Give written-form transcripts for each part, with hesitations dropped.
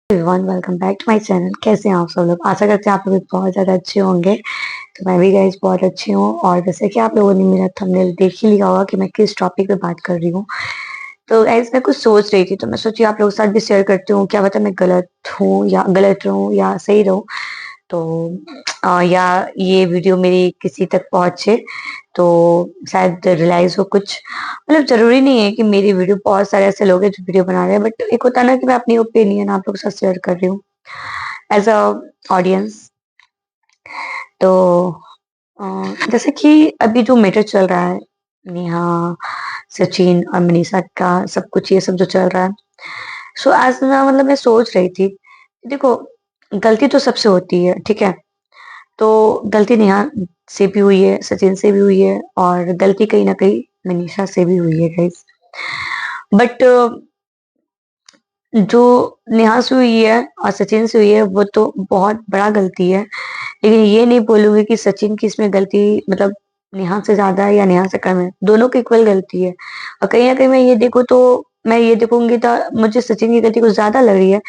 Everyone welcome back to my channel. कैसे हैं आप सब लोग? आशा करते हैं आप लोग भी बहुत ज़्यादा अच्छे होंगे। तो मैं भी गाइस बहुत अच्छी हूँ। और जैसे कि आप लोगों ने मेरा थंबनेल देख ही लिया होगा कि मैं किस टॉपिक पे बात कर रही हूँ। तो गाइस मैं कुछ सोच रही थी, तो मैं सोची आप लोगों के साथ भी शेयर करती हूँ। क्या पता मैं गलत हूँ या गलत रहूँ या सही रहूँ। तो या ये वीडियो मेरी किसी तक पहुंचे तो शायद रियलाइज हो कुछ। मतलब जरूरी नहीं है कि मेरी वीडियो, बहुत सारे ऐसे लोग हैं जो वीडियो बना रहे हैं, बट एक होता है ना कि मैं अपनी ओपिनियन आप लोगों के साथ शेयर कर रही हूँ एज अ ऑडियंस। तो जैसे कि अभी जो मैटर चल रहा है, नेहा, सचिन और मनीषा का सब कुछ ये सब जो चल रहा है, सो आज ना मतलब मैं सोच रही थी, देखो गलती तो सबसे होती है, ठीक है। तो गलती नेहा से भी हुई है, सचिन से भी हुई है, और गलती कहीं ना कहीं मनीषा से भी हुई है गाइस। बट जो नेहा से हुई है और सचिन से हुई है वो तो बहुत बड़ा गलती है। लेकिन ये नहीं बोलूंगी कि सचिन की इसमें गलती मतलब नेहा से ज्यादा है या नेहा से कम है। दोनों की इक्वल गलती है। और कहीं ना कहीं मैं ये देखूँ तो मैं ये देखूंगी तो मुझे सचिन की गलती कुछ ज्यादा लग रही है,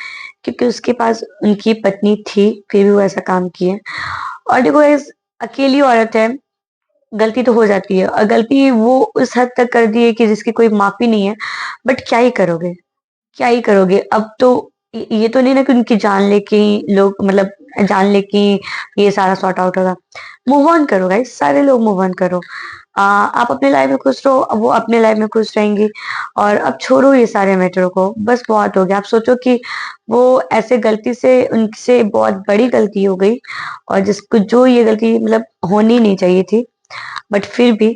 क्योंकि उसके पास उनकी पत्नी थी फिर भी वो ऐसा काम किए। और देखो इस अकेली औरत है, गलती तो हो जाती है, और गलती वो उस हद तक कर दी है कि जिसकी कोई माफी नहीं है। बट क्या ही करोगे, क्या ही करोगे अब तो। ये तो नहीं ना कि उनकी जान लेके ही लोग मतलब जान लेके ही ये सारा सॉर्ट आउट होगा। मूव ऑन करो गाइस, सारे लोग मूव ऑन करो। आप अपने लाइफ में खुश रहो, अब वो अपने लाइफ में खुश रहेंगी। और अब छोड़ो ये सारे मैटरों को, बस बहुत हो गया। आप सोचो कि वो ऐसे गलती से उनसे बहुत बड़ी गलती हो गई, और जिसको जो ये गलती मतलब होनी नहीं चाहिए थी, बट फिर भी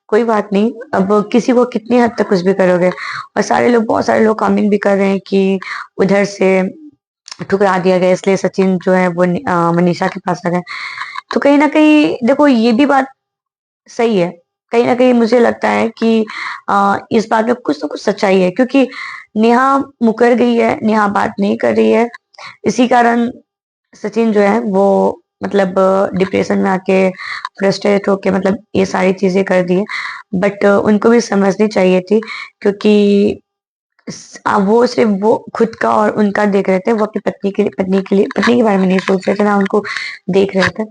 कोई बात नहीं। अब किसी को कितनी हद तक कुछ भी करोगे। और सारे लोग, बहुत सारे लोग कमेंट भी कर रहे हैं कि उधर से ठुकरा दिया गया इसलिए सचिन जो है वो मनीषा के पास आ गए। तो कहीं ना कहीं देखो ये भी बात सही है। कहीं ना कहीं मुझे लगता है कि इस बात में कुछ ना कुछ सच्चाई है, क्योंकि नेहा मुकर गई है, नेहा बात नहीं कर रही है। इसी कारण सचिन जो है वो मतलब डिप्रेशन में आके फ्रस्ट्रेट होके मतलब ये सारी चीजें कर दी है। बट उनको भी समझनी चाहिए थी, क्योंकि वो सिर्फ वो खुद का और उनका देख रहे थे। वो अपनी पत्नी के लिए पत्नी के बारे में नहीं सोच रहे थे ना, उनको देख रहे थे।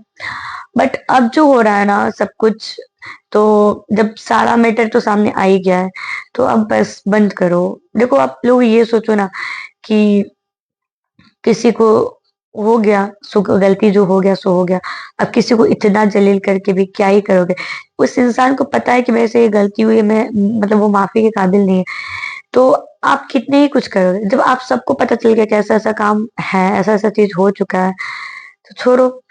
बट अब जो हो रहा है ना सब कुछ, तो जब सारा मैटर तो सामने आ ही गया है, तो अब बस बंद करो। देखो आप लोग ये सोचो ना कि किसी को हो गया सो, गलती जो हो गया सो हो गया। अब किसी को इतना जलील करके भी क्या ही करोगे। उस इंसान को पता है कि मेरे से ये गलती हुई है, मैं मतलब वो माफी के काबिल नहीं है। तो आप कितने ही कुछ करोगे, जब आप सबको पता चल गया कि ऐसा ऐसा काम है, ऐसा ऐसा चीज हो चुका है, तो छोड़ो।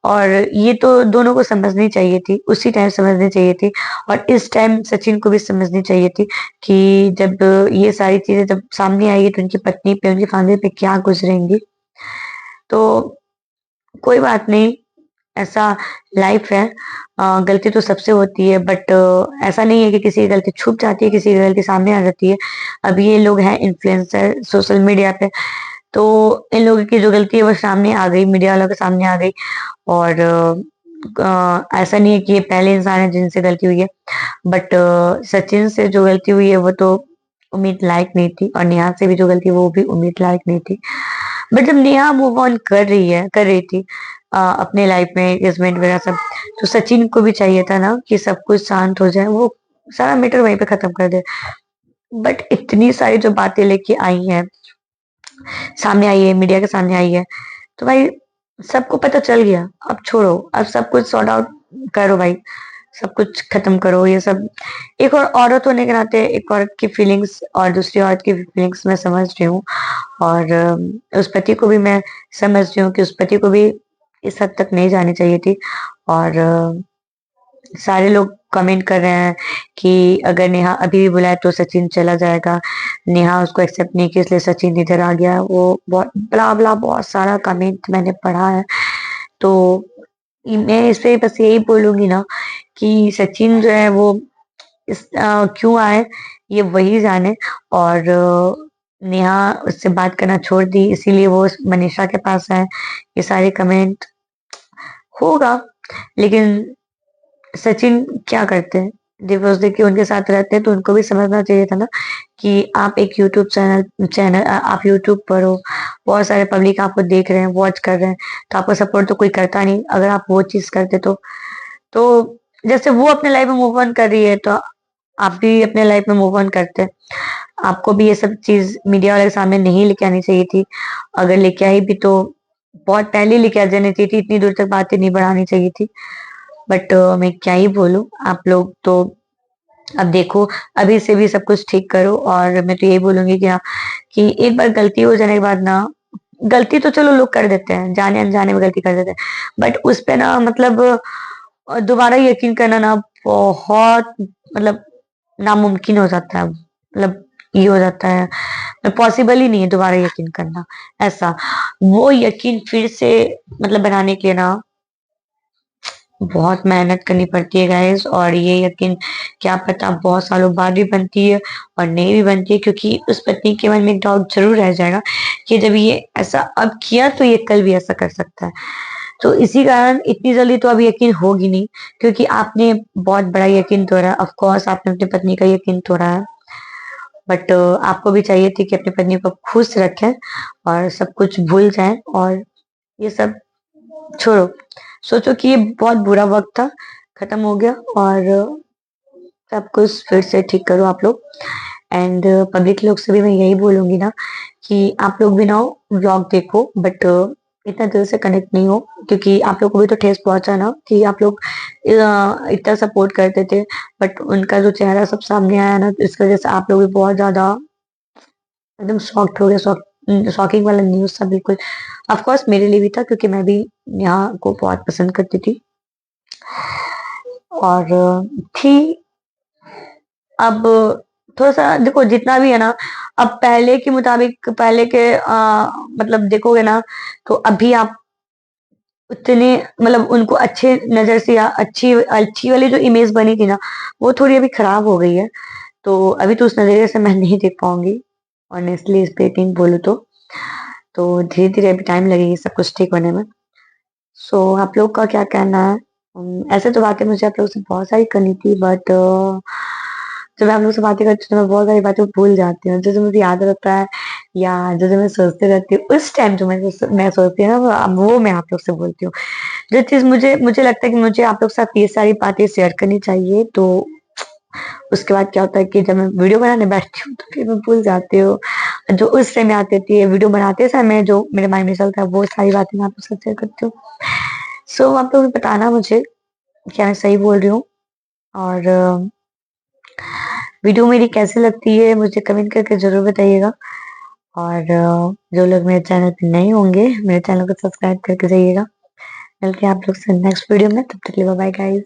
और ये तो दोनों को समझनी चाहिए थी, उसी टाइम समझनी चाहिए थी। और इस टाइम सचिन को भी समझनी चाहिए थी कि जब ये सारी चीजें जब सामने आएगी तो उनकी पत्नी पे, उनकी फैमिली पे क्या गुजरेंगी। तो कोई बात नहीं, ऐसा लाइफ है। गलती तो सबसे होती है, बट ऐसा नहीं है कि किसी की गलती छुप जाती है, किसी की गलती सामने आ जाती है। अब ये लोग हैं इन्फ्लुएंसर सोशल मीडिया पे, तो इन लोगों की जो गलती है वो सामने आ गई, मीडिया वालों के सामने आ गई। और ऐसा नहीं है कि ये पहले इंसान है जिनसे गलती हुई है। बट सचिन से जो गलती हुई है वो तो उम्मीद लायक नहीं थी, और नेहा से भी जो गलती वो भी उम्मीद लायक नहीं थी। बट जब नेहा मूव ऑन कर रही थी अपने लाइफ में एंगेजमेंट वगैरह सब, तो सचिन को भी चाहिए था ना कि सब कुछ शांत हो जाए, वो सारा मैटर वहीं पे खत्म कर दे। बट इतनी सारी जो बातें लेके आई हैं, सामने आई है, मीडिया के सामने आई है, तो भाई सबको पता चल गया। अब छोड़ो, अब सब कुछ सॉर्ट आउट करो भाई, सब कुछ खत्म करो ये सब। एक और औरत होने के नाते एक औरत की फीलिंग्स और दूसरी औरत की फीलिंग्स मैं समझ रही हूँ। और उस पति को भी मैं समझ रही हूँ कि उस पति को भी इस हद तक नहीं जानी चाहिए थी। और सारे लोग कमेंट कर रहे हैं कि अगर नेहा अभी भी बुलाए तो सचिन चला जाएगा, नेहा उसको एक्सेप्ट नहीं किया इसलिए सचिन इधर आ गया। वो बहुत बला बला बहुत सारा कमेंट मैंने पढ़ा है। तो मैं इस पे बस यही बोलूंगी ना कि सचिन जो है वो क्यों आए ये वही जाने। और नेहा उससे बात करना छोड़ दी इसीलिए वो मनीषा के पास आए। ये सारे कमेंट होगा, लेकिन सचिन क्या करते हैं, डिवोर्स देके उनके साथ रहते हैं, तो उनको भी समझना चाहिए था ना कि आप एक यूट्यूब चैनल चैनल आप यूट्यूब पर हो, बहुत सारे पब्लिक आपको देख रहे हैं, वॉच कर रहे हैं, तो आपको सपोर्ट तो कोई करता नहीं। अगर आप वो चीज़ करते तो जैसे वो अपने लाइफ में मूव ऑन कर रही है, तो आप भी अपने लाइफ में मूव ऑन करते। आपको भी ये सब चीज़ मीडिया वाले के सामने नहीं लेके आनी चाहिए थी। अगर लेके आई भी तो बहुत पहले लेके आ जानी चाहिए थी, इतनी दूर तक बातें नहीं बढ़ानी चाहिए थी। बट मैं क्या ही बोलूँ, आप लोग तो अब देखो, अभी से भी सब कुछ ठीक करो। और मैं तो यही बोलूँगी कि हाँ, कि एक बार गलती हो जाने के बाद ना, गलती तो चलो लोग कर देते हैं, जाने-अनजाने में गलती कर देते हैं। बट उस पे ना मतलब दोबारा यकीन करना ना बहुत मतलब नामुमकिन हो जाता है। मतलब ये हो जाता है, पॉसिबल ही नहीं है दोबारा यकीन करना, ऐसा। वो यकीन फिर से मतलब बनाने के लिए ना बहुत मेहनत करनी पड़ती है गाइस। और ये यकीन क्या पता बहुत सालों बाद भी बनती है और नहीं भी बनती है, क्योंकि उस पत्नी के मन में एक डाउट जरूर रह जाएगा कि जब ये ऐसा अब किया तो ये कल भी ऐसा कर सकता है। तो इसी कारण इतनी जल्दी तो अब यकीन होगी नहीं, क्योंकि आपने बहुत बड़ा यकीन तोड़ा। ऑफ कोर्स आपने अपनी पत्नी का यकीन तोड़ा है, बट आपको भी चाहिए थी कि अपनी पत्नी को खुश रखें और सब कुछ भूल जाएं और ये सब छोड़ो। सोचो कि ये बहुत बुरा वक़्त था, खत्म हो गया और सब कुछ फिर से ठीक करो आप लोग। एंड पब्लिक लोग से भी मैं यही बोलूँगी ना कि आप लोग भी ना व्लॉग देखो, बट इतना दिल से कनेक्ट नहीं हो, क्योंकि आप लोग को भी तो ठेस पहुँचा ना कि आप लोग इतना सपोर्ट करते थे, बट उनका जो चेहरा सब सामने आया ना, तो इस वज़ह से आप लोग भी बहुत ज़्यादा एकदम शॉक्ड हो गए। शॉकिंग वाला न्यूज़ था बिल्कुल। ऑफ कोर्स मेरे लिए भी था, क्योंकि मैं भी नेहा को बहुत पसंद करती थी। और थी अब थोड़ा-सा देखो जितना भी है ना, अब पहले के मुताबिक पहले के मतलब देखोगे ना, तो अभी आप उतने मतलब उनको अच्छे नज़र से या अच्छी अच्छी वाली जो इमेज बनी थी ना, वो थोड़ी अभी खराब हो गई है। तो अभी तो उस नज़रिए से मैं नहीं देख पाऊँगी, ऑनेस्टली स्पीकिंग बोलूँ तो। तो धीरे-धीरे अभी टाइम लगेगी सब कुछ ठीक होने में। सो आप लोग का क्या कहना है? ऐसे तो बातें मुझे आप लोगों से बहुत सारी करनी थी, बट जब मैं आप लोग से बातें करती हूँ तो मैं बहुत सारी बातें भूल जाती हूँ। जो-जो मुझे याद रहता है या जो-जो मैं सोचती रहती हूँ, उस टाइम जो मैं सोचती हूँ ना, वो मैं आप लोग से बोलती हूँ। जो चीज़ मुझे मुझे लगता है कि मुझे आप लोग के साथ ये सारी बातें शेयर करनी चाहिए, तो उसके बाद क्या होता है कि जब मैं वीडियो बनाने बैठती हूँ, तो फिर मैं भूल जाती हूँ। जो उस समय आती थी वीडियो बनाते समय जो मेरे माइंड में चलता है, वो सारी बातें मैं आप लोग से शेयर करती हूँ। सो आप लोग बताना मुझे क्या मैं सही बोल रही हूँ, और वीडियो मेरी कैसी लगती है मुझे कमेंट करके ज़रूर बताइएगा। और जो लोग मेरे चैनल पे नए होंगे, मेरे चैनल को सब्सक्राइब करके जाइएगा। मिलते हैं आप लोग से नेक्स्ट वीडियो में, तब तक के लिए बाय बाय गाइस।